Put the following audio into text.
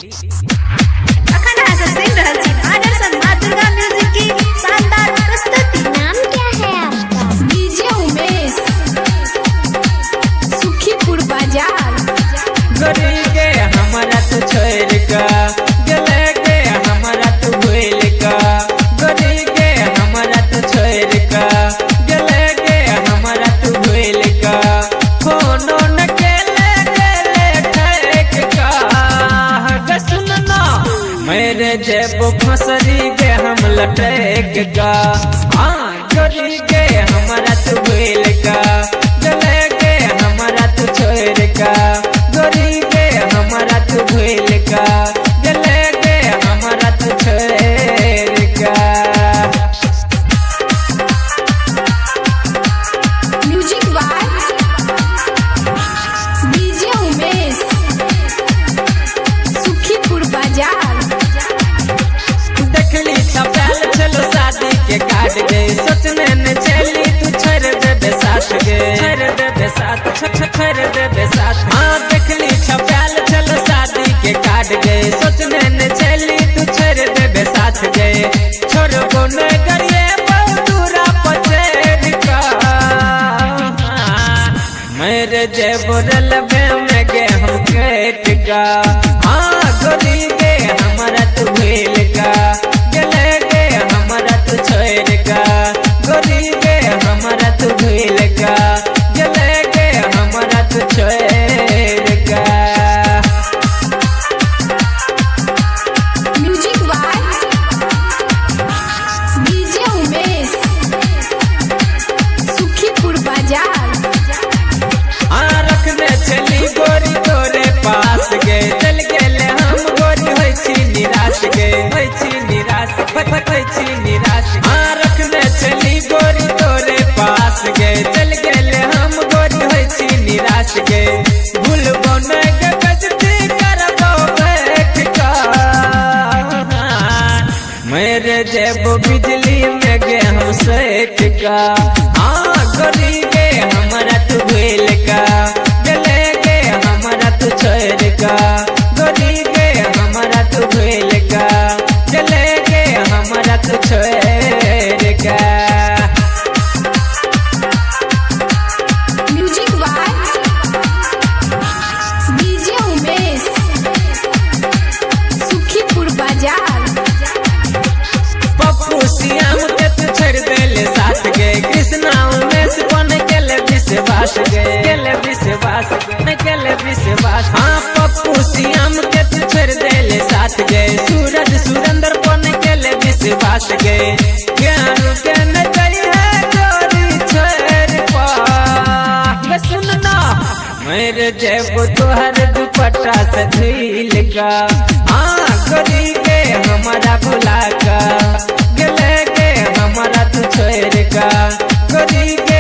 अखन हासिल सिंह रहल छी आदर्श मां दुर्गा म्यूजिक की शानदार प्रस्तुति। नाम क्या है आपका? डीजे उमेश, सुखीपुर बाजार। गरी गे हमारा तू छोड़ का गले गे हमारा तू भूल का, गरी गे हमारा तू छोड़ का गले गे हमारा तू भूल का। फोनो न केले केले ठेक का सुन ना मेरे जेब फसरी गे हम लटेक का। हाँ गरी गे हमारा तू भूल का गले गे हमारा तू छोड़ का, गरी गे हमारा तू भूल का गले गे हमारा तू छोड़ का। Music by DJ Umesh, Sukhipur Bazar. देखली छपैल चलो शादी के काट गए, सोचने न चली तू छोड़ दे साथ गे, छोड़ दे साथ छोड़ दे साथ। हाँ देखली छपैल चलो शादी के काट गए, सोचने न चली तू छोड़ दे साथ गए। छोड़बो न करिए दूरा पचेर का, मेरे जेब रलबे में गे हम केट का। हाँ गोरी गे हमारा तू भूल का गले गे हमारा तू छोड़ का, गोरी गे हमारा तू भूल का गले गे हमारा तू छोड़ का। Music by DJ Umesh, Sukhipur Bazar. हाँ रखने चली गोरी तोरे पास गे, चल गेले हम गोरी होई छी निराश गे, होई छी निराश होई छी निराश। हाँ रखने चली गोरी तोरे पास गे, चल गेले हम गोरी होई छी निराश गे। भूलबो न गे बेइज्जती करबो बैठ का, मेरे जेब बिजली में गे हम सेठ का। हाँ गोरी गे हमारा तू भूल का गले गे हमारा तू छोड़ का, गोरी गे हमारा तू भूल का गले गे हमारा तू छोड़ का। Music by DJ Umesh, Sukhipur Bazar. Pappu सियाम के तू छोड़ देले साथ गे, कृष्णा उमेश बन गेले विश्वास गे, गेले विश्वास गे गेले विश्वास। हाँ पप्पू सियाम के तू छोड़ देले साथ गे, सूरज सुरेंद्र बन गेले विश्वास गे। ज्ञान के न चाहिए गोरी छोड़ पा सुन ना मेरे जेब तोहर दुपट्टा से झील का। हाँ गोरी गे हमारा भुला का गले गे हमारा तू छोड़ का, गोरी गे